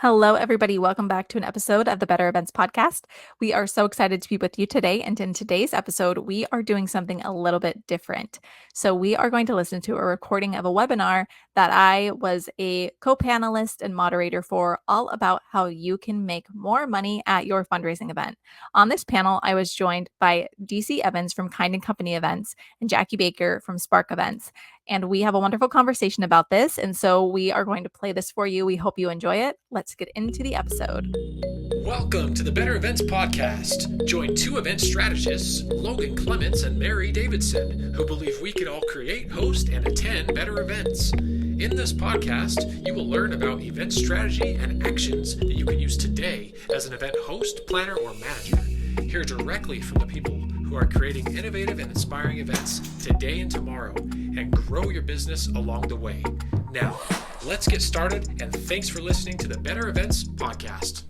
Hello, everybody. Welcome back to an episode of the Better Events Podcast. We are so excited to be with you today. And in today's episode, we are doing something a little bit different. So, we are going to listen to a recording of a webinar that I was a co panelist and moderator for, all about how you can make more money at your fundraising event. On this panel, I was joined by DC Evans from Kind and Company Events and Jackie Baker from Spark Events. And we have a wonderful conversation about this. And so we are going to play this for you. We hope you enjoy it. Let's get into the episode. Welcome to the Better Events Podcast. Join two event strategists, Logan Clements and Mary Davidson, who believe we can all create, host, and attend better events. In this podcast, you will learn about event strategy and actions that you can use today as an event host, planner, or manager. Hear directly from the people who are creating innovative and inspiring events today and tomorrow, and grow your business along the way. Now, let's get started, and thanks for listening to the Better Events Podcast.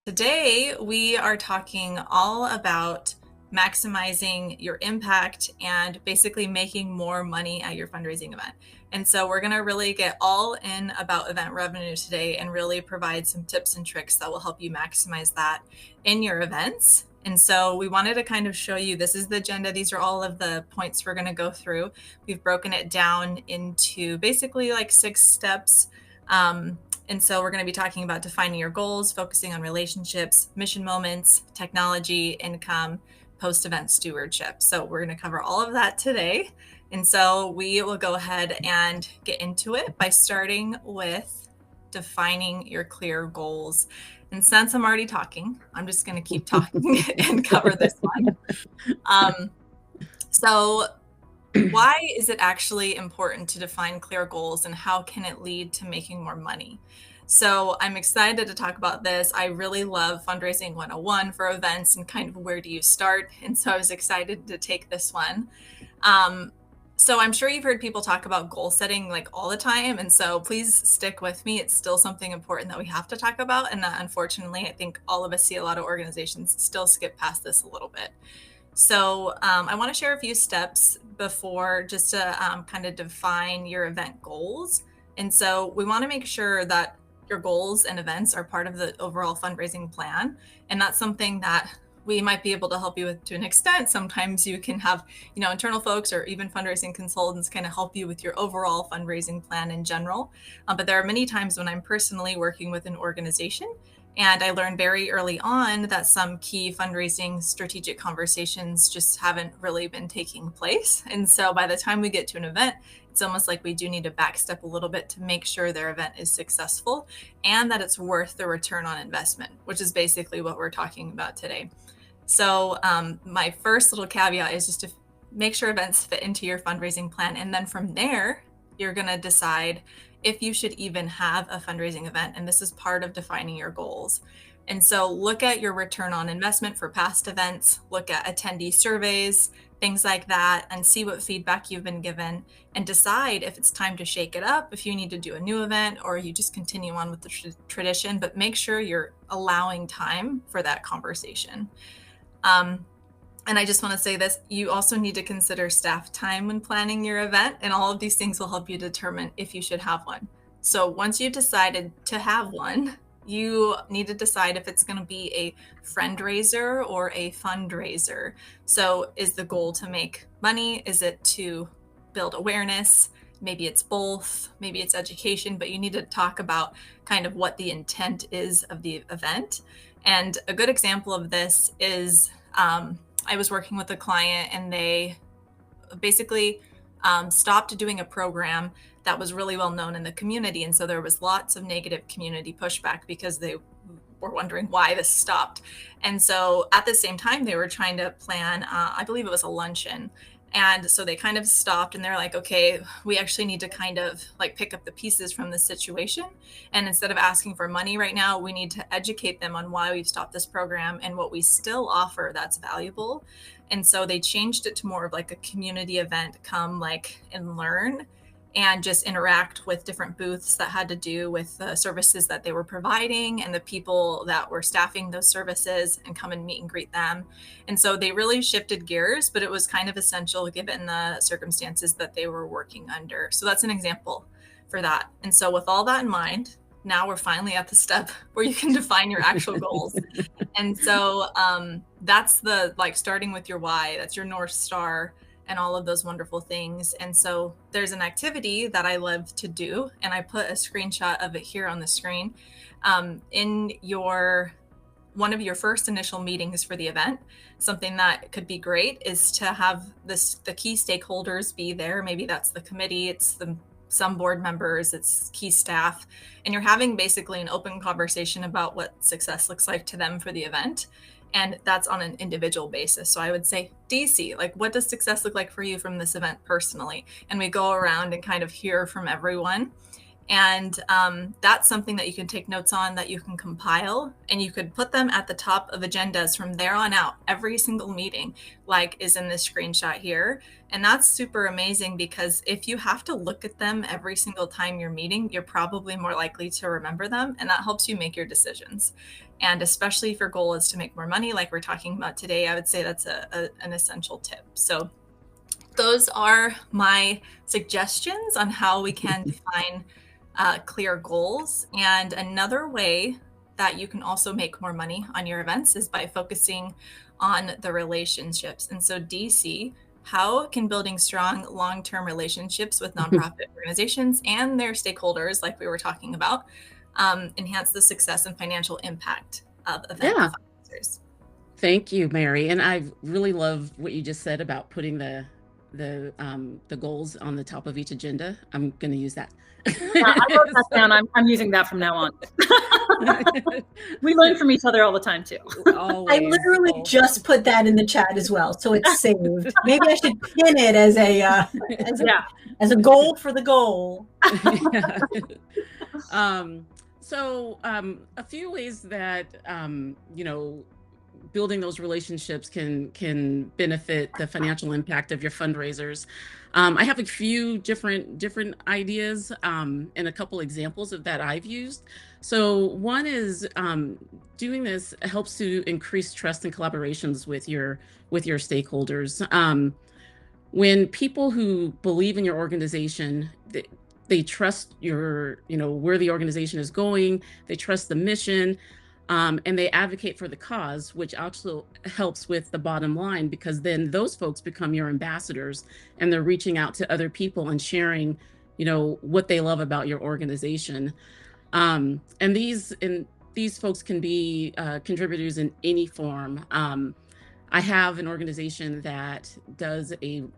Today, we are talking all about maximizing your impact and basically making more money at your fundraising event. And so we're going to really get all in about event revenue today and really provide some tips and tricks that will help you maximize that in your events. And so we wanted to kind of show you, this is the agenda. These are all of the points we're going to go through. We've broken it down into basically like 6 steps. And so we're going to be talking about defining your goals, focusing on relationships, mission moments, technology, income, post-event stewardship. So we're going to cover all of that today. And so we will go ahead and get into it by starting with defining your clear goals. And since I'm already talking, I'm just going to keep talking and cover this one. So why is it actually important to define clear goals, and how can it lead to making more money? So I'm excited to talk about this. I really love Fundraising 101 for events and kind of where do you start. And so I was excited to take this one. So I'm sure you've heard people talk about goal setting like all the time. And so please stick with me. It's still something important that we have to talk about. And unfortunately, I think all of us see a lot of organizations still skip past this a little bit. So I want to share a few steps before just to kind of define your event goals. And so we want to make sure that your goals and events are part of the overall fundraising plan. And that's something that we might be able to help you with to an extent. Sometimes you can have, internal folks or even fundraising consultants kind of help you with your overall fundraising plan in general. But there are many times when I'm personally working with an organization, and I learned very early on that some key fundraising strategic conversations just haven't really been taking place. And so by the time we get to an event, it's almost like we do need to backstep a little bit to make sure their event is successful and that it's worth the return on investment, which is basically what we're talking about today. So my first little caveat is just to make sure events fit into your fundraising plan. And then from there, you're going to decide if you should even have a fundraising event. And this is part of defining your goals. And so look at your return on investment for past events, look at attendee surveys, things like that, and see what feedback you've been given, and decide if it's time to shake it up, if you need to do a new event, or you just continue on with the tradition, but make sure you're allowing time for that conversation. And I just want to say this, you also need to consider staff time when planning your event, and all of these things will help you determine if you should have one. So once you've decided to have one, you need to decide if it's going to be a friend-raiser or a fundraiser. So is the goal to make money? Is it to build awareness? Maybe it's both, maybe it's education, but you need to talk about kind of what the intent is of the event. And a good example of this is I was working with a client, and they basically stopped doing a program that was really well known in the community. And so there was lots of negative community pushback because they were wondering why this stopped. And so at the same time, they were trying to plan, I believe it was a luncheon. And so they kind of stopped, and they're like, okay, we actually need to kind of like pick up the pieces from this situation. And instead of asking for money right now, we need to educate them on why we've stopped this program and what we still offer that's valuable. And so they changed it to more of like a community event, come like and learn. and just interact with different booths that had to do with the services that they were providing and the people that were staffing those services, and come and meet and greet them. And so they really shifted gears, but it was kind of essential given the circumstances that they were working under. So that's an example for that. And so with all that in mind, now we're finally at the step where you can define your actual goals. And so that's the, like, starting with your why, that's your North Star and all of those wonderful things. And so there's an activity that I love to do, and I put a screenshot of it here on the screen. In one of your first initial meetings for the event, something that could be great is to have the key stakeholders be there. Maybe that's the committee, it's some board members, it's key staff, and you're having basically an open conversation about what success looks like to them for the event. And that's on an individual basis. So I would say, DC, like, what does success look like for you from this event personally? And we go around and kind of hear from everyone. And that's something that you can take notes on, that you can compile, and you could put them at the top of agendas from there on out. Every single meeting, like, is in this screenshot here. And that's super amazing, because if you have to look at them every single time you're meeting, you're probably more likely to remember them, and that helps you make your decisions. And especially if your goal is to make more money, like we're talking about today, I would say that's an essential tip. So those are my suggestions on how we can define clear goals. And another way that you can also make more money on your events is by focusing on the relationships. And so, DC, how can building strong long-term relationships with nonprofit organizations and their stakeholders, like we were talking about, enhance the success and financial impact of event fundraisers? Thank you, Mary. And I really love what you just said about putting the goals on the top of each agenda. I'm going to use that. I wrote that down. I'm using that from now on. We learn from each other all the time too. I literally just put that in the chat as well, so it's saved. Maybe I should pin it as a goal for the goal. So a few ways that building those relationships can benefit the financial impact of your fundraisers. I have a few different ideas and a couple examples of that I've used. So one is doing this helps to increase trust and collaborations with your stakeholders. When people who believe in your organization, they trust where the organization is going, they trust the mission, and they advocate for the cause, which also helps with the bottom line, because then those folks become your ambassadors, and they're reaching out to other people and sharing, what they love about your organization. And these folks can be contributors in any form. I have an organization that does an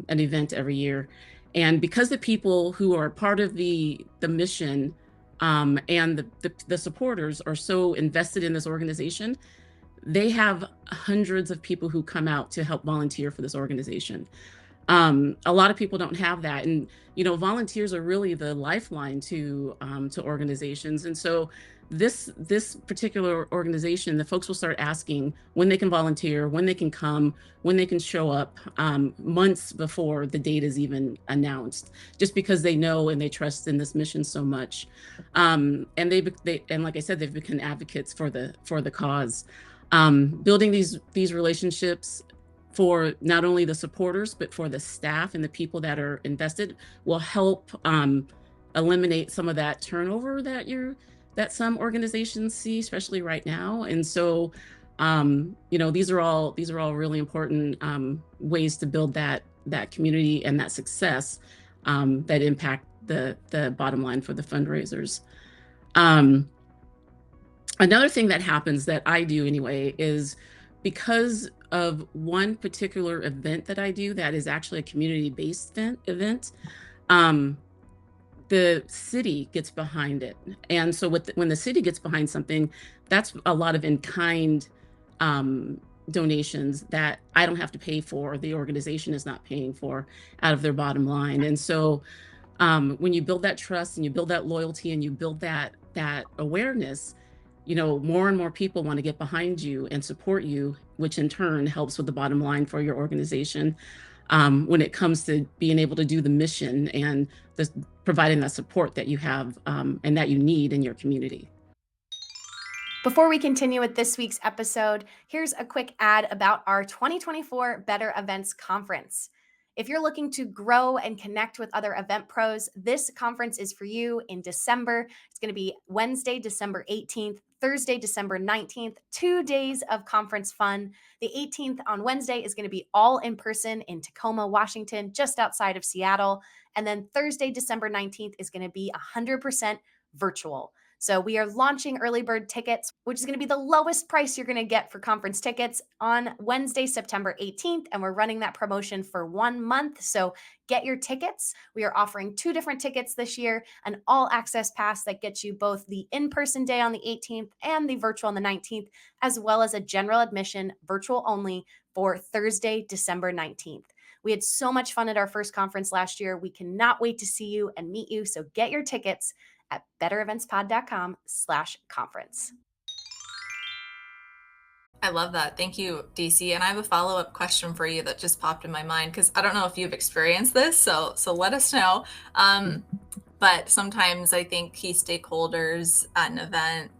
event every year, and because the people who are part of the mission and the supporters are so invested in this organization, they have hundreds of people who come out to help volunteer for this organization. A lot of people don't have that, and volunteers are really the lifeline to organizations. And so this particular organization, the folks will start asking when they can volunteer, when they can come, when they can show up, months before the date is even announced, just because they know and they trust in this mission so much. And and like I said, they've become advocates for the cause. Building these relationships for not only the supporters, but for the staff and the people that are invested will help eliminate some of that turnover that some organizations see, especially right now. And so, these are all really important ways to build that community and that success that impact the bottom line for the fundraisers. Another thing that happens that I do anyway is, because of one particular event that I do that is actually a community-based event, the city gets behind it. And so when the city gets behind something, that's a lot of in-kind donations that I don't have to pay for, the organization is not paying for out of their bottom line. And so when you build that trust and you build that loyalty and you build that awareness, more and more people want to get behind you and support you, which in turn helps with the bottom line for your organization. when it comes to being able to do the mission and providing that support that you have and that you need in your community. Before we continue with this week's episode, here's a quick ad about our 2024 Better Events Conference. If you're looking to grow and connect with other event pros, this conference is for you in December. It's going to be Wednesday, December 18th, Thursday, December 19th, 2 days of conference fun. The 18th on Wednesday is going to be all in person in Tacoma, Washington, just outside of Seattle. And then Thursday, December 19th is going to be 100% virtual. So we are launching early bird tickets, which is going to be the lowest price you're going to get for conference tickets on Wednesday, September 18th. And we're running that promotion for 1 month. So get your tickets. We are offering 2 different tickets this year, an all access pass that gets you both the in-person day on the 18th and the virtual on the 19th, as well as a general admission virtual only for Thursday, December 19th. We had so much fun at our first conference last year. We cannot wait to see you and meet you. So get your tickets at bettereventspod.com/conference. I love that. Thank you, DC. And I have a follow-up question for you that just popped in my mind, because I don't know if you've experienced this, so let us know. But sometimes I think key stakeholders at an event,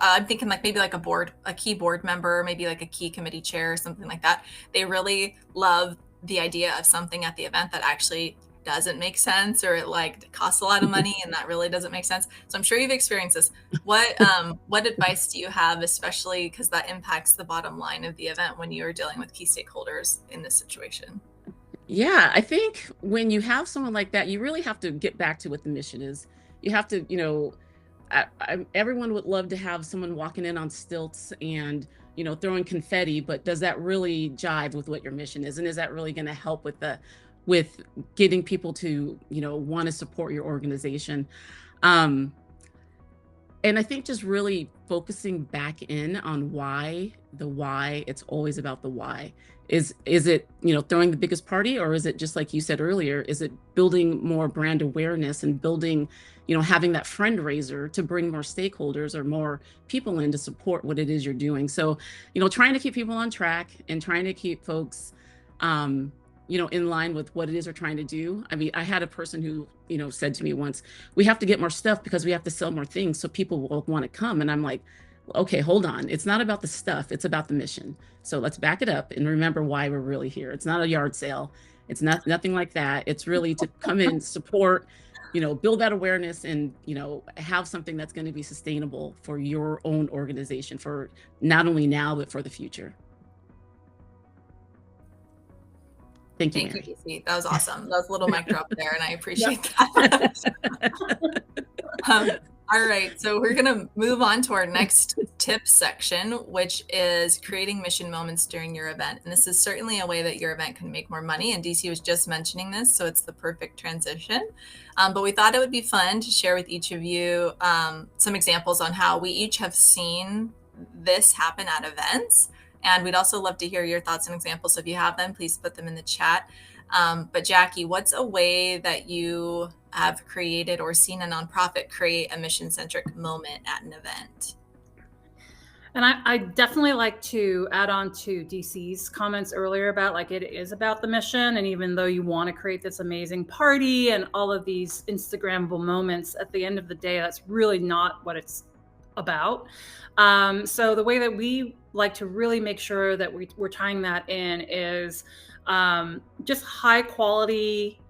I'm thinking like maybe like a key board member, maybe like a key committee chair or something like that. They really love the idea of something at the event that actually doesn't make sense, or it like costs a lot of money and that really doesn't make sense. So I'm sure you've experienced this. What advice do you have, especially because that impacts the bottom line of the event when you're dealing with key stakeholders in this situation? Yeah, I think when you have someone like that, you really have to get back to what the mission is. You have to, everyone would love to have someone walking in on stilts and, throwing confetti, but does that really jive with what your mission is? And is that really going to help with getting people to, want to support your organization? And I think just really focusing back in on the why, it's always about the why. Is it, throwing the biggest party, or is it just like you said earlier, is it building more brand awareness and building, having that fundraiser to bring more stakeholders or more people in to support what it is you're doing? So, trying to keep people on track and trying to keep folks, in line with what it is we're trying to do. I mean, I had a person who, said to me once, we have to get more stuff because we have to sell more things so people will want to come. And I'm like, okay, hold on. It's not about the stuff. It's about the mission. So let's back it up and remember why we're really here. It's not a yard sale. It's nothing like that. It's really to come in, support, build that awareness and, have something that's going to be sustainable for your own organization, for not only now, but for the future. Thank you, DC. That was awesome. That was a little mic drop there, and I appreciate that. All right, so we're going to move on to our next tips section, which is creating mission moments during your event. And this is certainly a way that your event can make more money. And DC was just mentioning this, so it's the perfect transition. But we thought it would be fun to share with each of you some examples on how we each have seen this happen at events. And we'd also love to hear your thoughts and examples. So if you have them, please put them in the chat. But Jackie, what's a way that you have created or seen a nonprofit create a mission-centric moment at an event? And I definitely like to add on to DC's comments earlier about like it is about the mission. And even though you want to create this amazing party and all of these Instagrammable moments, at the end of the day, that's really not what it's about. So the way that we like to really make sure that we're tying that in is just high quality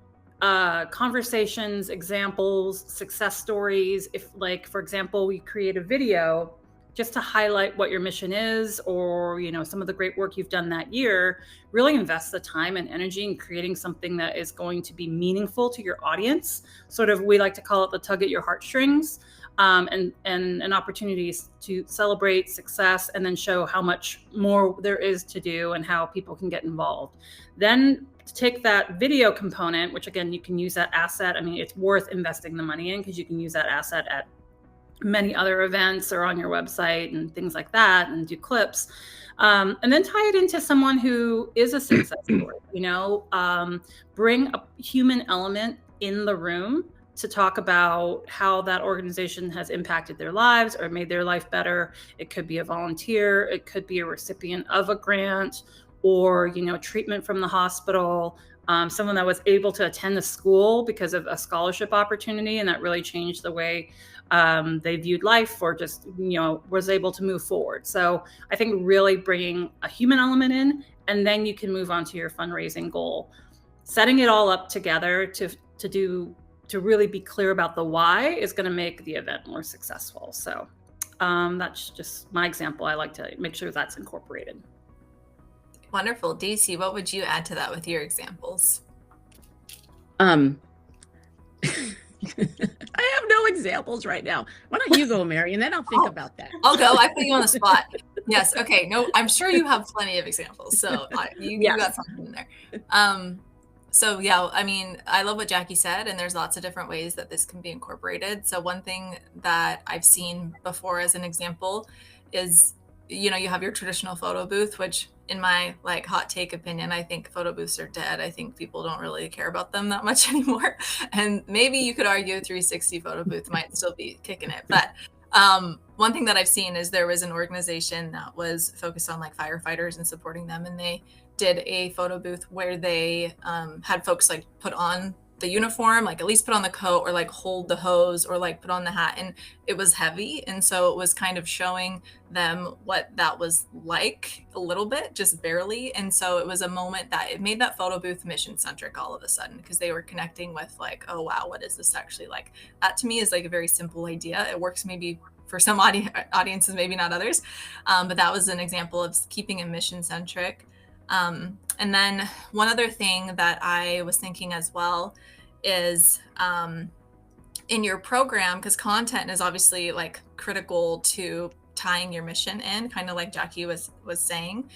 conversations, examples, success stories. If like, for example, we create a video just to highlight what your mission is, or, some of the great work you've done that year, really invest the time and energy in creating something that is going to be meaningful to your audience. Sort of, we like to call it the tug at your heartstrings. And an opportunity to celebrate success and then show how much more there is to do and how people can get involved. Then to take that video component, which again, you can use that asset. I mean, it's worth investing the money in because you can use that asset at many other events or on your website and things like that, and do clips. And then tie it into someone who is a success story, bring a human element in the room to talk about how that organization has impacted their lives or made their life better. It could be a volunteer, it could be a recipient of a grant, or, treatment from the hospital, someone that was able to attend the school because of a scholarship opportunity, and that really changed the way they viewed life, or just, was able to move forward. So I think really bringing a human element in, and then you can move on to your fundraising goal. Setting it all up together to really be clear about the why is going to make the event more successful. So that's just my example. I like to make sure that's incorporated. Wonderful. DC, what would you add to that with your examples? I have no examples right now. Why don't you go, Mary, and then I'll think about that. I'll go. I put you on the spot. Yes. Okay. No, I'm sure you have plenty of examples. So you got something in there. So yeah, I mean, I love what Jackie said, and there's lots of different ways that this can be incorporated. So one thing that I've seen before as an example is, you have your traditional photo booth, which in my hot take opinion, I think photo booths are dead. I think people don't really care about them that much anymore. And maybe you could argue a 360 photo booth might still be kicking it. But one thing that I've seen is there was an organization that was focused on firefighters and supporting them. And they did a photo booth where they had folks put on the uniform, at least put on the coat, or hold the hose, or put on the hat. And it was heavy. And so it was kind of showing them what that was like a little bit, just barely. And so it was a moment that it made that photo booth mission centric all of a sudden, because they were connecting with oh, wow, what is this actually like? That to me is a very simple idea. It works maybe for some audiences, maybe not others. But that was an example of keeping it mission centric. And then one other thing that I was thinking as well is in your program, because content is obviously critical to tying your mission in, kind of like Jackie was saying.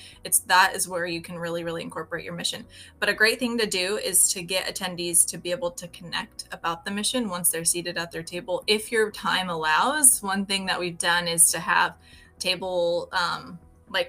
That is where you can really, really incorporate your mission. But a great thing to do is to get attendees to be able to connect about the mission once they're seated at their table. If your time allows, one thing that we've done is to have table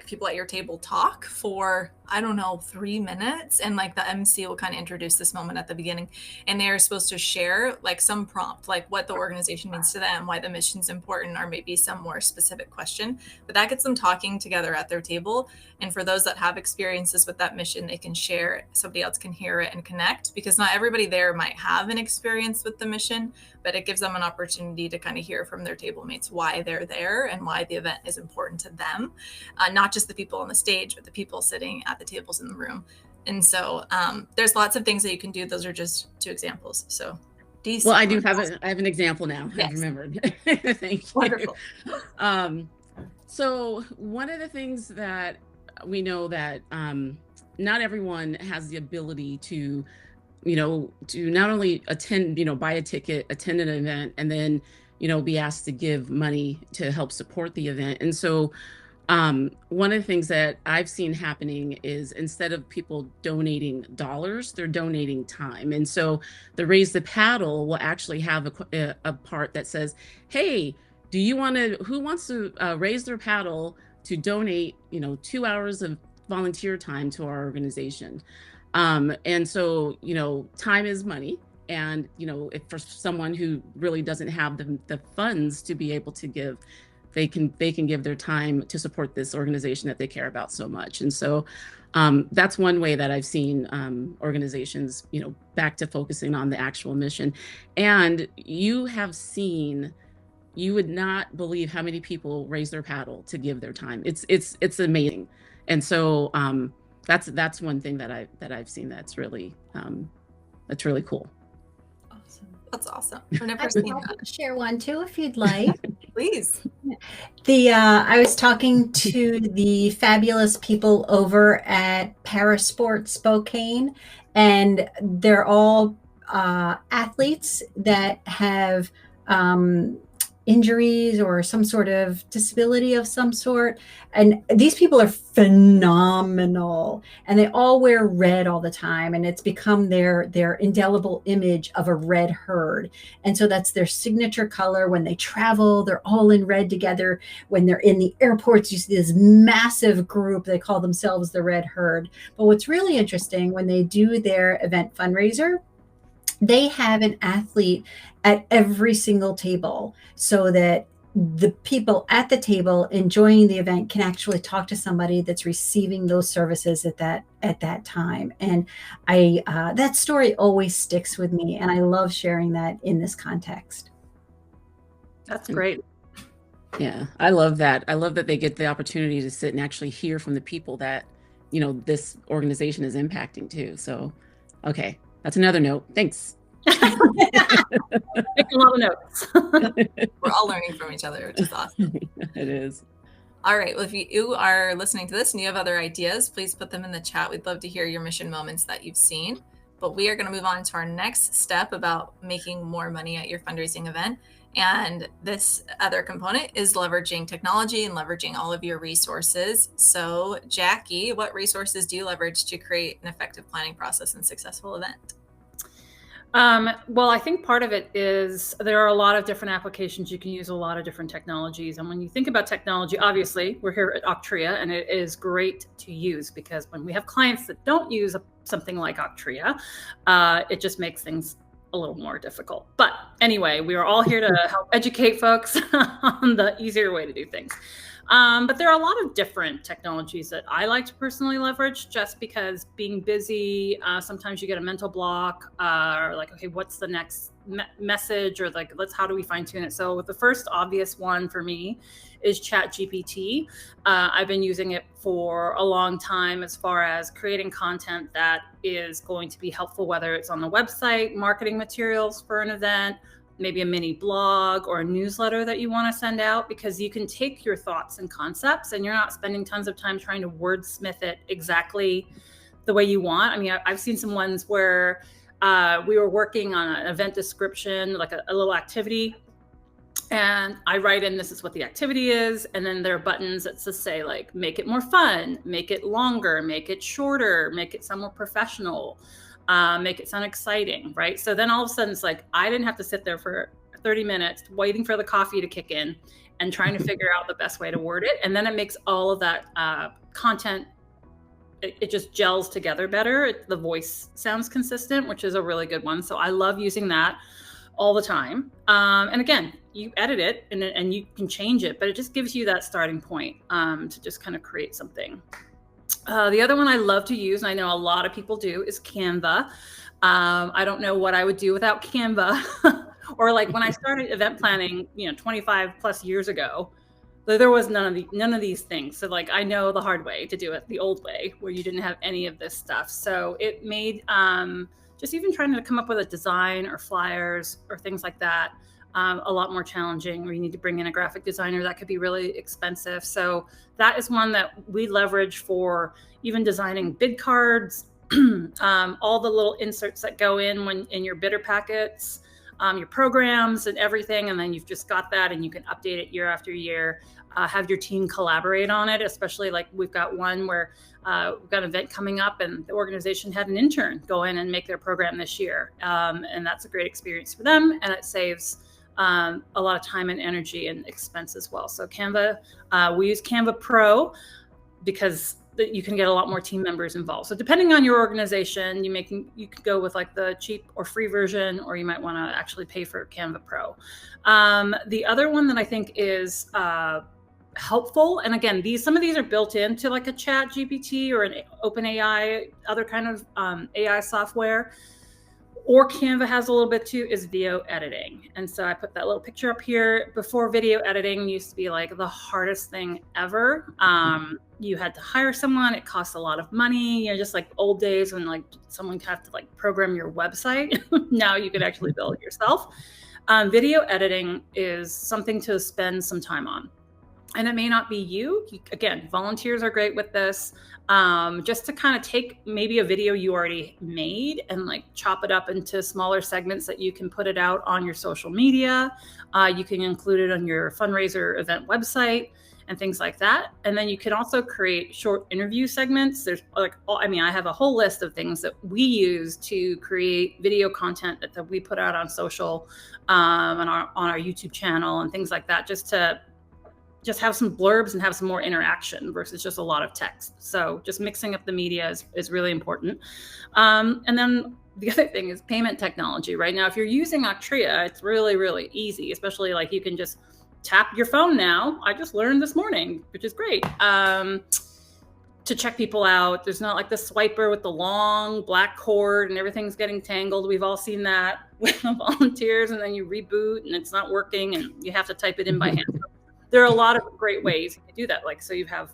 people at your table talk for, 3 minutes. And the MC will kind of introduce this moment at the beginning. And they are supposed to share some prompt, what the organization means to them, why the mission's important, or maybe some more specific question. But that gets them talking together at their table. And for those that have experiences with that mission, they can share it. Somebody else can hear it and connect, because not everybody there might have an experience with the mission, but it gives them an opportunity to kind of hear from their table mates why they're there and why the event is important to them. Not just the people on the stage, but the people sitting at the tables in the room. And so there's lots of things that you can do. Those are just 2 examples. So DC. Well, I have an example now. Yes. I've remembered. Thank you. Wonderful. So one of the things that we know that not everyone has the ability to not only attend, buy a ticket, attend an event, and then, be asked to give money to help support the event. And so one of the things that I've seen happening is, instead of people donating dollars, they're donating time. And so the Raise the Paddle will actually have a part that says, hey, who wants to raise their paddle to donate, 2 hours of volunteer time to our organization. And so, time is money. And, if for someone who really doesn't have the funds to be able to give, they can give their time to support this organization that they care about so much. And so that's one way that I've seen organizations, back to focusing on the actual mission. And you would not believe how many people raise their paddle to give their time. It's amazing. And so that's one thing that I've seen that's really cool. That's awesome. I'd like to share one too, if you'd like. Please. I was talking to the fabulous people over at Parasport Spokane, and they're all athletes that have injuries or some sort of disability of some sort. And these people are phenomenal, and they all wear red all the time. And it's become their indelible image of a red herd. And so that's their signature color. When they travel, they're all in red together. When they're in the airports, you see this massive group. They call themselves the Red Herd. But what's really interesting, when they do their event fundraiser, they have an athlete at every single table, so that the people at the table enjoying the event can actually talk to somebody that's receiving those services at that time. And that story always sticks with me, and I love sharing that in this context. That's great. Yeah, I love that. I love that they get the opportunity to sit and actually hear from the people that, this organization is impacting too. So, okay, that's another note. Thanks. Make a lot of notes. We're all learning from each other, which is awesome. It is. All right. Well, if you are listening to this and you have other ideas, please put them in the chat. We'd love to hear your mission moments that you've seen. But we are going to move on to our next step about making more money at your fundraising event. And this other component is leveraging technology and leveraging all of your resources. So, Jackie, what resources do you leverage to create an effective planning process and successful event? Well, I think part of it is there are a lot of different applications. You can use a lot of different technologies. And when you think about technology, obviously we're here at Octria, and it is great to use, because when we have clients that don't use something like Octria, it just makes things a little more difficult. But anyway, we are all here to help educate folks on the easier way to do things. But there are a lot of different technologies that I like to personally leverage, just because being busy, sometimes you get a mental block, or like, okay, what's the next message, or like, how do we fine tune it? So the first obvious one for me is ChatGPT. I've been using it for a long time as far as creating content that is going to be helpful, whether it's on the website, marketing materials for an event, maybe a mini blog or a newsletter that you want to send out, because you can take your thoughts and concepts and you're not spending tons of time trying to wordsmith it exactly the way you want. I mean, I've seen some ones where we were working on an event description, like a little activity, and I write in, this is what the activity is. And then there are buttons that just say, like, make it more fun, make it longer, make it shorter, make it sound more professional, make it sound exciting, right? So then all of a sudden it's like, I didn't have to sit there for 30 minutes waiting for the coffee to kick in and trying to figure out the best way to word it. And then it makes all of that content, it just gels together better. The voice sounds consistent, which is a really good one. So I love using that all the time. And again, you edit it and you can change it, but it just gives you that starting point to just kind of create something. The other one I love to use, and I know a lot of people do, is Canva. I don't know what I would do without Canva. Or like when I started event planning, 25 plus years ago, there was none of these things. So like, I know the hard way to do it, the old way, where you didn't have any of this stuff. So it made just even trying to come up with a design or flyers or things like that a lot more challenging, or you need to bring in a graphic designer. That could be really expensive. So that is one that we leverage for even designing bid cards, all the little inserts that go in your bidder packets, your programs and everything. And then you've just got that and you can update it year after year, have your team collaborate on it, especially like we've got one where we've got an event coming up and the organization had an intern go in and make their program this year. And that's a great experience for them. And it saves a lot of time and energy and expense as well. So Canva, we use Canva Pro because you can get a lot more team members involved. So depending on your organization, you could go with like the cheap or free version, or you might want to actually pay for Canva Pro. The other one that I think is helpful, and again, some of these are built into like a ChatGPT or an OpenAI, other kind of AI software, or Canva has a little bit too, is video editing. And so I put that little picture up here. Before, video editing used to be like the hardest thing ever. You had to hire someone. It costs a lot of money. Just like old days when like someone could have to like program your website. Now you could actually build it yourself. Video editing is something to spend some time on. And it may not be you. Again, volunteers are great with this. Just to kind of take maybe a video you already made and like chop it up into smaller segments that you can put it out on your social media. You can include it on your fundraiser event website and things like that. And then you can also create short interview segments. There's like, I have a whole list of things that we use to create video content that we put out on social, on our YouTube channel and things like that, just to have some blurbs and have some more interaction versus just a lot of text. So just mixing up the media is really important. And then the other thing is payment technology. Right now, if you're using Octria, it's really, really easy, especially like you can just tap your phone now. I just learned this morning, which is great. To check people out. There's not like the swiper with the long black cord and everything's getting tangled. We've all seen that with the volunteers, and then you reboot and it's not working and you have to type it in by hand. So there are a lot of great ways to do that. Like, so you have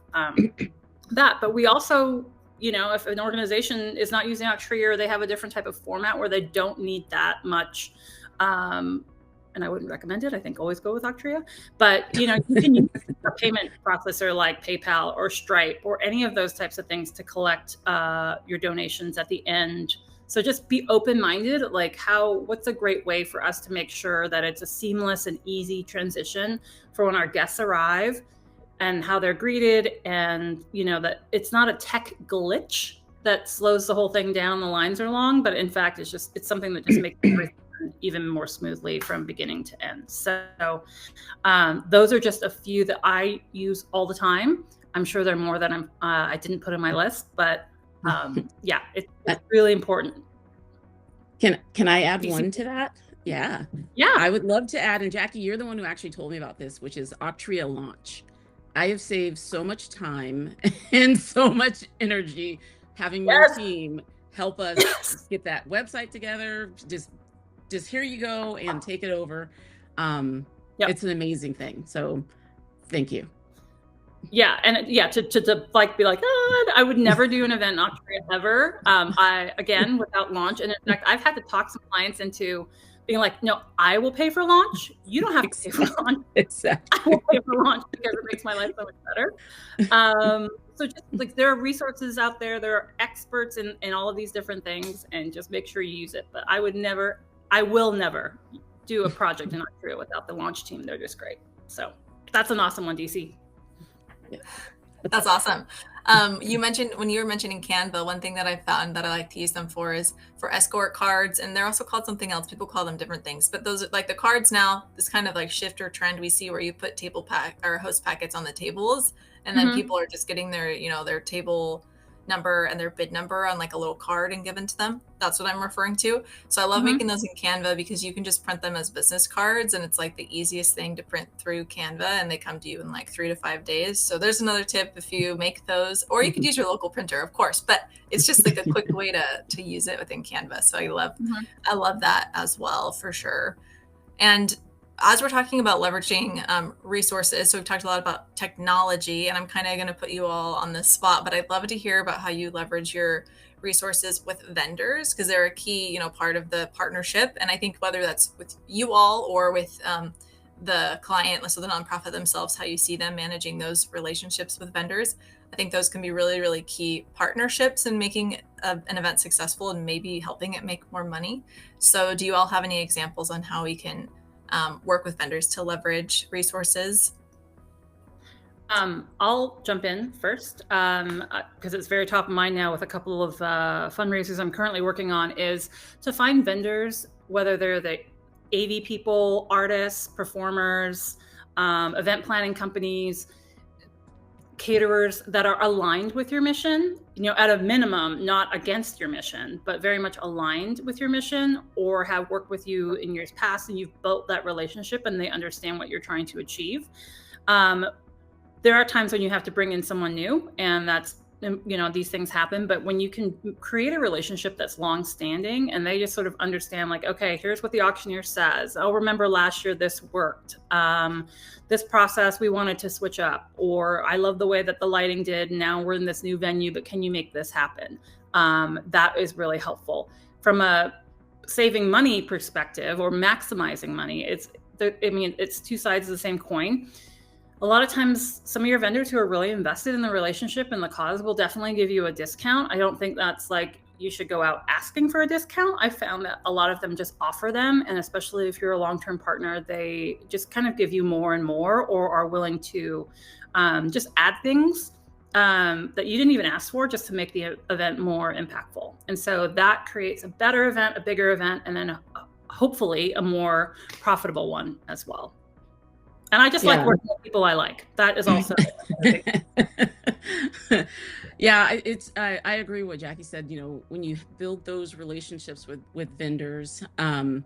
that, but we also, you know, if an organization is not using Octria or they have a different type of format where they don't need that much, and I wouldn't recommend it. I think always go with Octria. But, you know, you can use a payment processor like PayPal or Stripe or any of those types of things to collect your donations at the end. So just be open-minded, like what's a great way for us to make sure that it's a seamless and easy transition for when our guests arrive and how they're greeted, and, you know, that it's not a tech glitch that slows the whole thing down. The lines are long, but in fact, it's something that just makes everything even more smoothly from beginning to end. So those are just a few that I use all the time. I'm sure there are more that I didn't put in my list, but yeah, it's really important. Can I add one to that? Yeah. I would love to add, and Jackie, you're the one who actually told me about this, which is Octria Launch. I have saved so much time and so much energy having your team help us get that website together. Just here you go and take it over. It's an amazing thing. So thank you. Yeah. And to like be like, I would never do an event in Octria ever. Again, without launch. And in fact, I've had to talk some clients into being like, no, I will pay for launch. You don't have to pay for launch. Exactly. I will pay for launch because it makes my life so much better. So just like, there are resources out there. There are experts in all of these different things, and just make sure you use it. But I will never do a project in Octria without the launch team. They're just great. So that's an awesome one, DC. Yeah. That's awesome. You mentioned, when you were mentioning Canva, one thing that I found that I like to use them for is for escort cards, and they're also called something else. People call them different things, but those are like the cards now, this kind of like shift or trend we see where you put table pack or host packets on the tables, and then people are just getting their, you know, their table number and their bid number on like a little card and given to them. That's what I'm referring to. So I love making those in Canva because you can just print them as business cards, and it's like the easiest thing to print through Canva, and they come to you in like 3 to 5 days. So there's another tip if you make those, or you could use your local printer, of course, but it's just like a quick way to use it within Canva. So I love that as well, for sure. And as we're talking about leveraging resources, so we've talked a lot about technology, and I'm kind of going to put you all on the spot, but I'd love to hear about how you leverage your resources with vendors, because they're a key, you know, part of the partnership. And I think whether that's with you all or with the client, so the nonprofit themselves, how you see them managing those relationships with vendors, I think those can be really, really key partnerships in making an event successful and maybe helping it make more money. So do you all have any examples on how we can work with vendors to leverage resources? I'll jump in first because it's very top of mind now with a couple of fundraisers I'm currently working on, is to find vendors, whether they're the AV people, artists, performers, event planning companies, caterers that are aligned with your mission, you know, at a minimum, not against your mission, but very much aligned with your mission, or have worked with you in years past and you've built that relationship and they understand what you're trying to achieve. There are times when you have to bring in someone new, and that's, you know, these things happen, but when you can create a relationship that's long-standing and they just sort of understand, like, okay, here's what the auctioneer says. Oh, remember last year this worked. This process we wanted to switch up, or I love the way that the lighting did. Now we're in this new venue, but can you make this happen? That is really helpful. From a saving money perspective or maximizing money, it's two sides of the same coin. A lot of times, some of your vendors who are really invested in the relationship and the cause will definitely give you a discount. I don't think that's like you should go out asking for a discount. I found that a lot of them just offer them. And especially if you're a long-term partner, they just kind of give you more and more, or are willing to just add things that you didn't even ask for, just to make the event more impactful. And so that creates a better event, a bigger event, and then hopefully a more profitable one as well. And I just like working with people I like. That is also yeah, I agree with what Jackie said. You know, when you build those relationships with vendors, you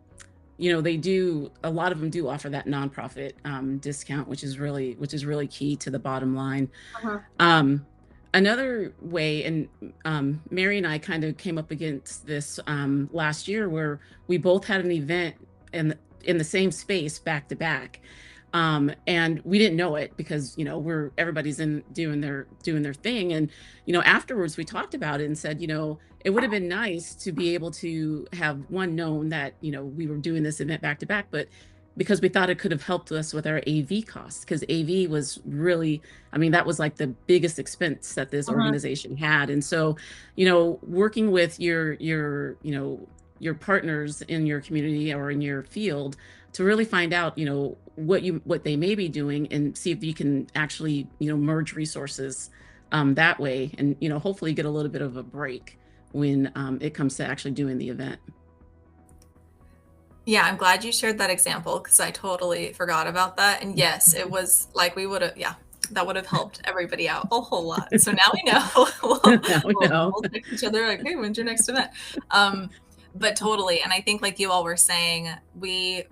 a lot of them do offer that nonprofit discount, which is really key to the bottom line. Um, Another way, and Mary and I kind of came up against this last year, where we both had an event in the same space back to back. And we didn't know it because, everybody's doing their thing. And, afterwards we talked about it and said, it would have been nice to be able to have known that, we were doing this event back to back, but because we thought it could have helped us with our AV costs, because AV was really, that was like the biggest expense that this organization had. And so, working with your partners in your community or in your field to really find out, what they may be doing, and see if you can actually, merge resources that way, and, hopefully get a little bit of a break when it comes to actually doing the event. Yeah, I'm glad you shared that example because I totally forgot about that. And yes, it was like that would have helped everybody out a whole lot. So now we know. Now we know. We'll text each other like, hey, when's your next event? But totally. And I think like you all were saying, we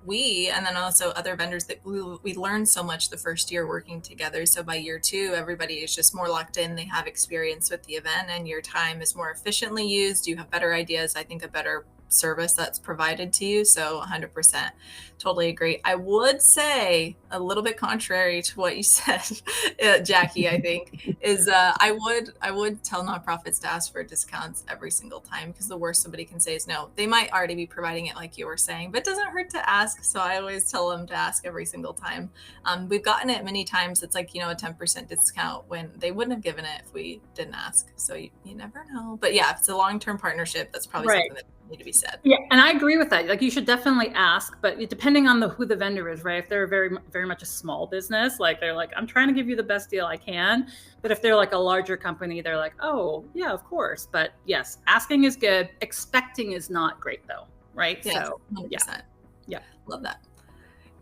and then also other vendors, that we learned so much the first year working together. So by year 2, everybody is just more locked in. They have experience with the event and your time is more efficiently used. You have better ideas. I think a better service that's provided to you. So 100% totally agree. I would say a little bit contrary to what you said, Jackie, I think is I would tell nonprofits to ask for discounts every single time, because the worst somebody can say is no. They might already be providing it like you were saying, but it doesn't hurt to ask. So I always tell them to ask every single time. We've gotten it many times. It's like, a 10% discount when they wouldn't have given it if we didn't ask. So you never know. But yeah, if it's a long-term partnership, that's probably something that need to be said. Yeah, and I agree with that. Like, you should definitely ask, but depending on who the vendor is, right? If they're very, very much a small business, like they're like, I'm trying to give you the best deal I can. But if they're like a larger company, they're like, oh yeah, of course. But yes, asking is good. Expecting is not great though, right? Yes, so 100%. Yeah, love that.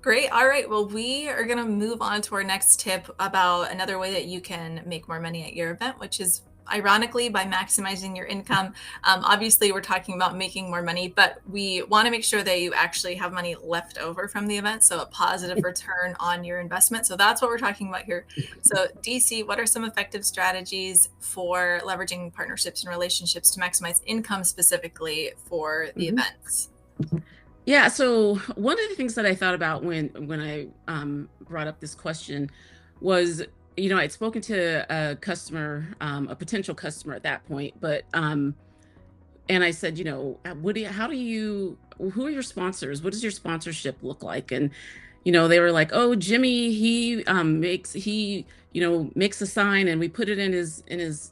Great. All right. Well, we are going to move on to our next tip about another way that you can make more money at your event, which is ironically by maximizing your income. Obviously, we're talking about making more money, but we want to make sure that you actually have money left over from the event. So a positive return on your investment. So that's what we're talking about here. So DC, what are some effective strategies for leveraging partnerships and relationships to maximize income specifically for the events? Yeah. So one of the things that I thought about when I brought up this question was, I'd spoken to a customer, a potential customer at that point, but and I said, who are your sponsors? What does your sponsorship look like? And they were like, oh, Jimmy, he makes a sign and we put it in his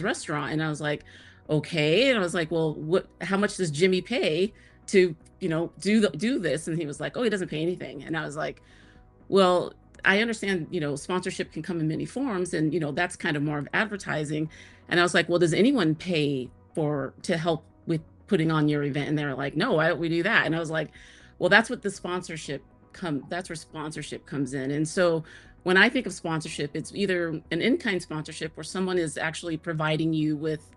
restaurant. And I was like, okay. And I was like, well, how much does Jimmy pay to do this? And he was like, oh, he doesn't pay anything. And I was like, well, I understand, sponsorship can come in many forms, and, that's kind of more of advertising. And I was like, well, does anyone pay to help with putting on your event? And they were like, no, why don't we do that? And I was like, well, that's where sponsorship comes in. And so when I think of sponsorship, it's either an in-kind sponsorship where someone is actually providing you with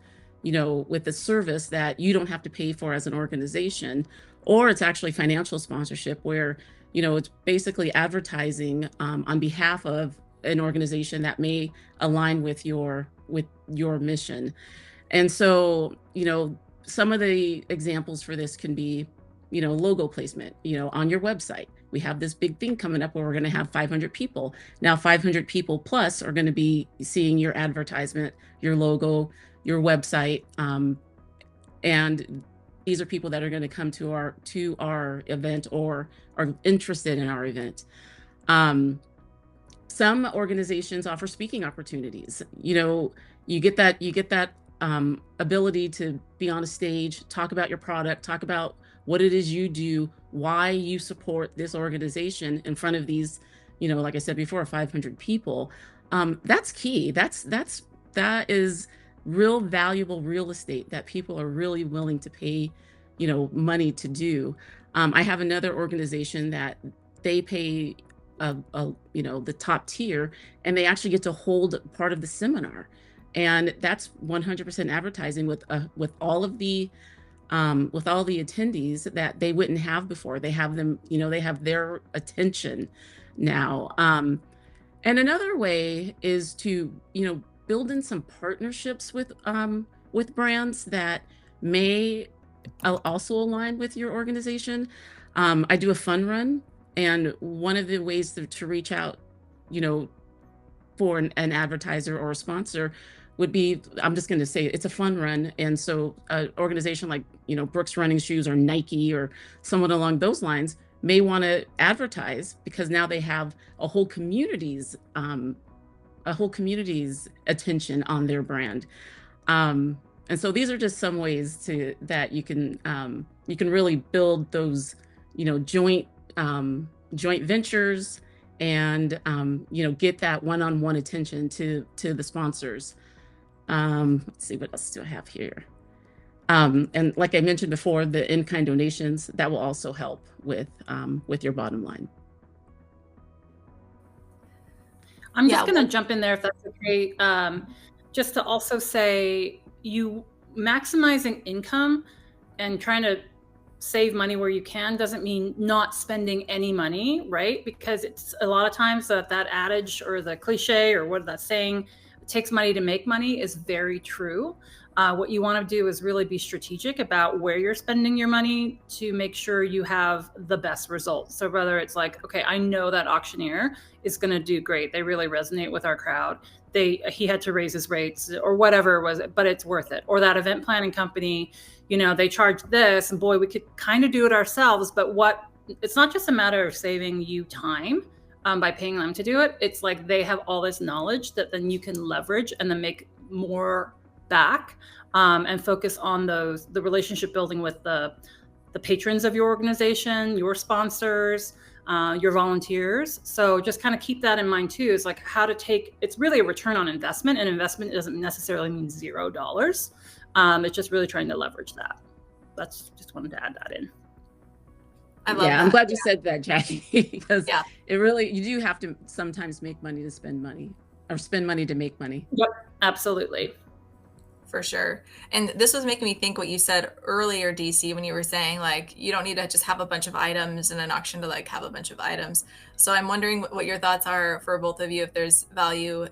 a service that you don't have to pay for as an organization, or it's actually financial sponsorship where it's basically advertising on behalf of an organization that may align with your mission. And so, some of the examples for this can be, logo placement, on your website. We have this big thing coming up where we're going to have 500 people. Now, 500 people plus are going to be seeing your advertisement, your logo, your website. And these are people that are going to come to our event or are interested in our event. Some organizations offer speaking opportunities. You get that ability to be on a stage, talk about your product, talk about what it is you do, why you support this organization in front of these, like I said before, 500 people. That's key. That is real valuable real estate that people are really willing to pay, money to do. I have another organization that they pay, the top tier, and they actually get to hold part of the seminar, and that's 100% advertising with all of the with all the attendees that they wouldn't have before. They have them, they have their attention now. And another way is to, build in some partnerships with brands that may also align with your organization. I do a fun run, and one of the ways to reach out, you know, for an advertiser or a sponsor would be, I'm just going to say it's a fun run. And so an organization like, Brooks Running Shoes or Nike or someone along those lines may want to advertise, because now they have a whole community's attention on their brand. And so these are just some ways that you can really build those, joint ventures, and get that one-on-one attention to the sponsors. Let's see, what else do I have here? And like I mentioned before, the in-kind donations, that will also help with your bottom line. I'm just going to jump in there if that's okay. Just to also say, you maximizing income and trying to save money where you can doesn't mean not spending any money, right? Because it's a lot of times that adage or the cliche or what that saying, it takes money to make money, is very true. What you want to do is really be strategic about where you're spending your money to make sure you have the best results. So whether it's like, okay, I know that auctioneer is going to do great. They really resonate with our crowd. He had to raise his rates or whatever it was, but it's worth it. Or that event planning company, they charge this, and boy, we could kind of do it ourselves. But it's not just a matter of saving you time by paying them to do it. It's like they have all this knowledge that then you can leverage and then make more back, and focus on the relationship building with the patrons of your organization, your sponsors, your volunteers. So just kind of keep that in mind too. Is like how to it's really a return on investment, and investment doesn't necessarily mean $0. It's just really trying to leverage that. Just wanted to add that in. I love that. I'm glad you said that, Jackie, because you do have to sometimes make money to spend money, or spend money to make money. Yep, absolutely. For sure. And this was making me think what you said earlier, DC, when you were saying like you don't need to just have a bunch of items in an auction to like have a bunch of items. So I'm wondering what your thoughts are for both of you, if there's value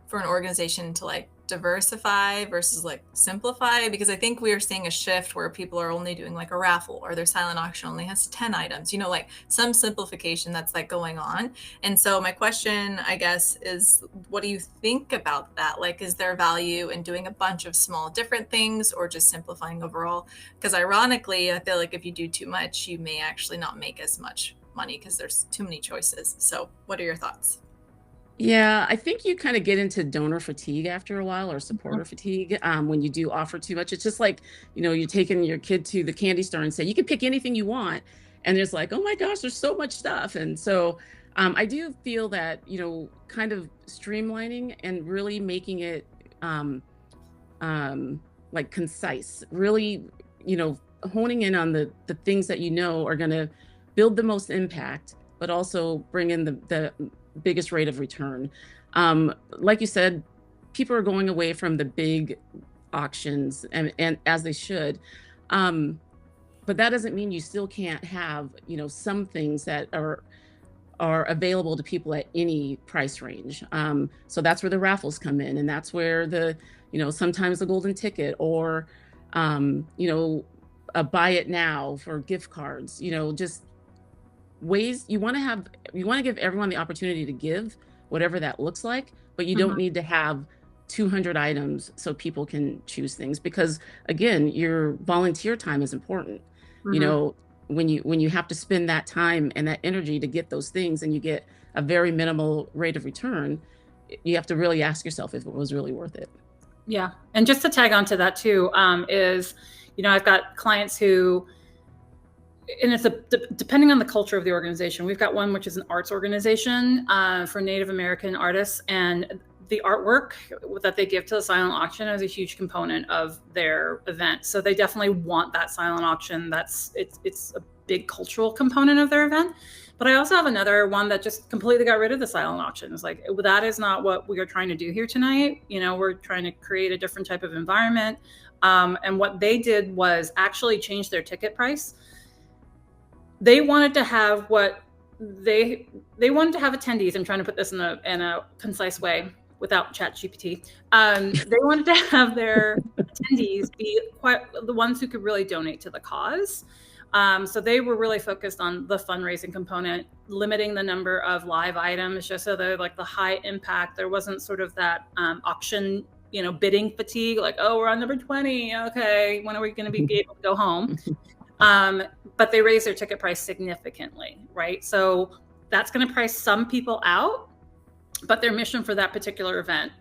for an organization to like diversify versus like simplify, because I think we are seeing a shift where people are only doing like a raffle, or their silent auction only has 10 items, like some simplification that's like going on. And so my question, I guess, is what do you think about that? Like, is there value in doing a bunch of small different things, or just simplifying overall? Because ironically, I feel like if you do too much, you may actually not make as much money because there's too many choices. So what are your thoughts? Yeah, I think you kind of get into donor fatigue after a while, or supporter fatigue, when you do offer too much. It's just like, you're taking your kid to the candy store and say, you can pick anything you want. And it's like, oh my gosh, there's so much stuff. And so I do feel that, kind of streamlining and really making it like concise, really, honing in on the things that are going to build the most impact, but also bring in the biggest rate of return. Like you said, people are going away from the big auctions, and as they should. But that doesn't mean you still can't have, some things that are available to people at any price range. So that's where the raffles come in, and that's where sometimes the golden ticket, or a buy it now for gift cards, just ways you want to give everyone the opportunity to give, whatever that looks like, but you don't need to have 200 items so people can choose things, because again, your volunteer time is important. When you have to spend that time and that energy to get those things, and you get a very minimal rate of return, you have to really ask yourself if it was really worth it. Yeah. And just to tag on to that too, is, I've got clients who, and it's depending on the culture of the organization. We've got one which is an arts organization for Native American artists, and the artwork that they give to the silent auction is a huge component of their event. So they definitely want that silent auction. It's a big cultural component of their event. But I also have another one that just completely got rid of the silent auction. It's like, that is not what we are trying to do here tonight. We're trying to create a different type of environment. And what they did was actually change their ticket price. They wanted to have they wanted to have attendees. I'm trying to put this in a concise way without ChatGPT. They wanted to have their attendees be the ones who could really donate to the cause. So they were really focused on the fundraising component, limiting the number of live items, just so they're like the high impact. There wasn't sort of that auction, bidding fatigue, like, oh, we're on number 20. Okay, when are we going to be able to go home? But they raised their ticket price significantly, right? So that's going to price some people out, but their mission for that particular event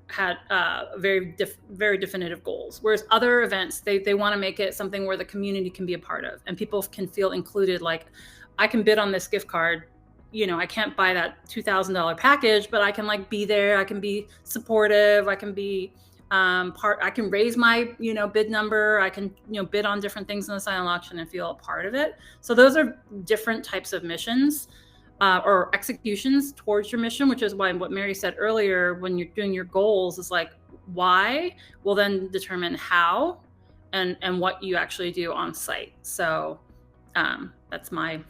had very definitive goals. Whereas other events, they want to make it something where the community can be a part of and people can feel included. Like, I can bid on this gift card. I can't buy that $2,000 package, but I can like be there. I can be supportive. I can be I can raise my, bid number. I can, bid on different things in the silent auction and feel a part of it. So those are different types of missions or executions towards your mission, which is why what Mary said earlier, when you're doing your goals, is like, why will then determine how and what you actually do on site. So that's my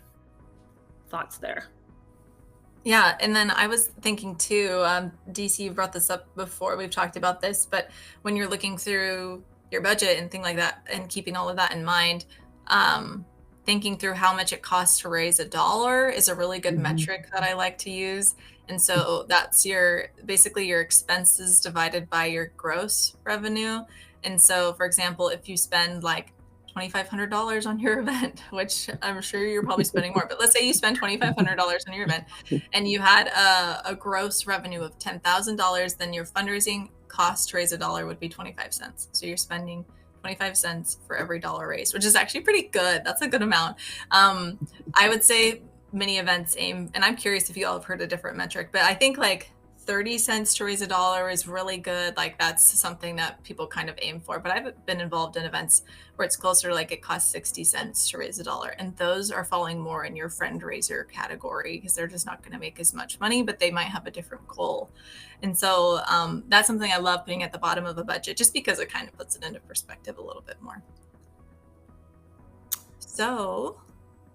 thoughts there. Yeah, and then I was thinking too, DC, you brought this up before, we've talked about this, but when you're looking through your budget and things like that and keeping all of that in mind, thinking through how much it costs to raise $1 is a really good metric that I like to use. And so that's basically your expenses divided by your gross revenue. And so, for example, if you spend like $2,500 on your event, which I'm sure you're probably spending more, but let's say you spend $2,500 on your event and you had a gross revenue of $10,000, then your fundraising cost to raise $1 would be 25 cents. So you're spending 25 cents for every dollar raised, which is actually pretty good. That's a good amount. I would say many events aim, and I'm curious if you all have heard a different metric, but I think like 30 cents to raise $1 is really good. Like, that's something that people kind of aim for. But I've been involved in events where it's closer, like it costs 60 cents to raise $1. And those are falling more in your friend-raiser category because they're just not going to make as much money, but they might have a different goal. And so that's something I love putting at the bottom of a budget, just because it kind of puts it into perspective a little bit more. So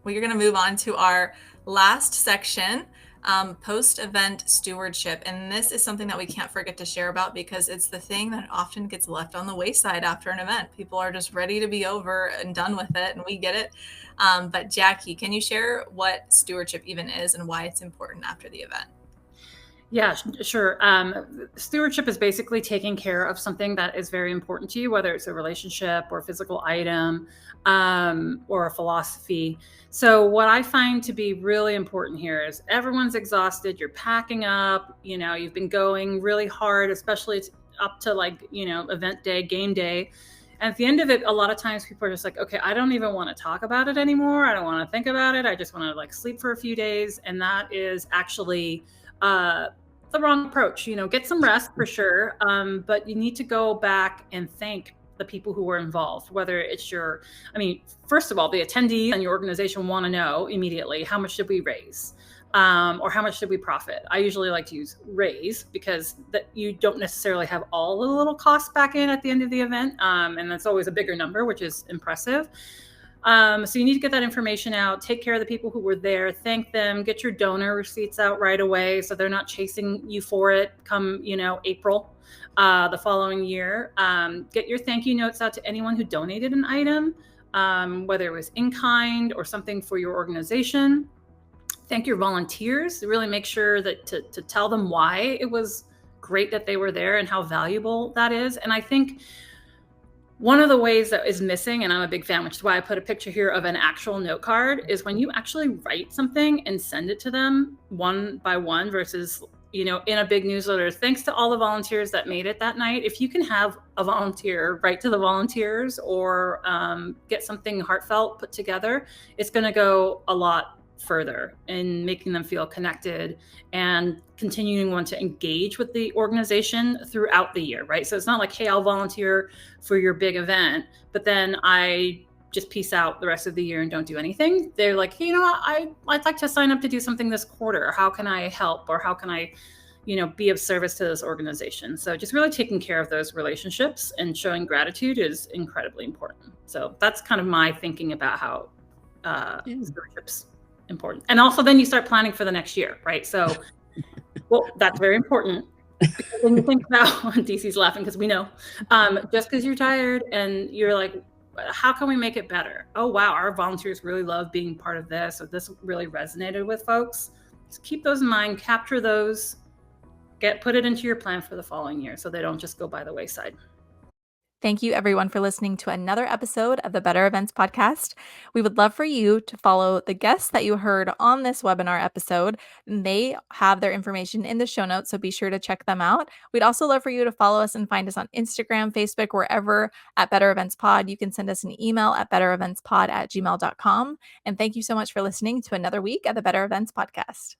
we're going to move on to our last section, post-event stewardship. And this is something that we can't forget to share about because it's the thing that often gets left on the wayside after an event. People are just ready to be over and done with it, and we get it. But Jackie, can you share what stewardship even is and why it's important after the event? Yeah, sure. Stewardship is basically taking care of something that is very important to you, whether it's a relationship or a physical item or a philosophy. So what I find to be really important here is everyone's exhausted. You're packing up, you've been going really hard, especially up to event day, game day. And at the end of it, a lot of times people are just like, okay, I don't even want to talk about it anymore. I don't want to think about it. I just want to sleep for a few days. And that is actually the wrong approach. Get some rest for sure, but you need to go back and thank the people who were involved, whether it's first of all, the attendees and your organization want to know immediately, how much did we raise, or how much did we profit? I usually like to use raise because that you don't necessarily have all the little costs back in at the end of the event, and that's always a bigger number, which is impressive. So you need to get that information out, take care of the people who were there, thank them, get your donor receipts out right away so they're not chasing you for it come, April the following year. Get your thank you notes out to anyone who donated an item, whether it was in kind or something for your organization. Thank your volunteers. Really make sure that to tell them why it was great that they were there and how valuable that is. And I think one of the ways that is missing, and I'm a big fan, which is why I put a picture here of an actual note card, is when you actually write something and send it to them one by one versus, in a big newsletter. Thanks to all the volunteers that made it that night. If you can have a volunteer write to the volunteers or get something heartfelt put together, it's going to go a lot further in making them feel connected and continuing want to engage with the organization throughout the year, right? So it's not like, hey, I'll volunteer for your big event, but then I just peace out the rest of the year and don't do anything. They're like, hey, I'd like to sign up to do something this quarter. How can I help? Or how can I, be of service to this organization. So just really taking care of those relationships and showing gratitude is incredibly important. So that's kind of my thinking about how stewardship's important. And also then you start planning for the next year, right? So, well, that's very important. Because when you think about, DC's laughing because we know, just because you're tired and you're like, how can we make it better? Oh, wow, our volunteers really love being part of this, or this really resonated with folks. Just keep those in mind, capture those, put it into your plan for the following year so they don't just go by the wayside. Thank you, everyone, for listening to another episode of the Better Events Podcast. We would love for you to follow the guests that you heard on this webinar episode. They have their information in the show notes, so be sure to check them out. We'd also love for you to follow us and find us on Instagram, Facebook, wherever at Better Events Pod. You can send us an email at bettereventspod@gmail.com. And thank you so much for listening to another week at the Better Events Podcast.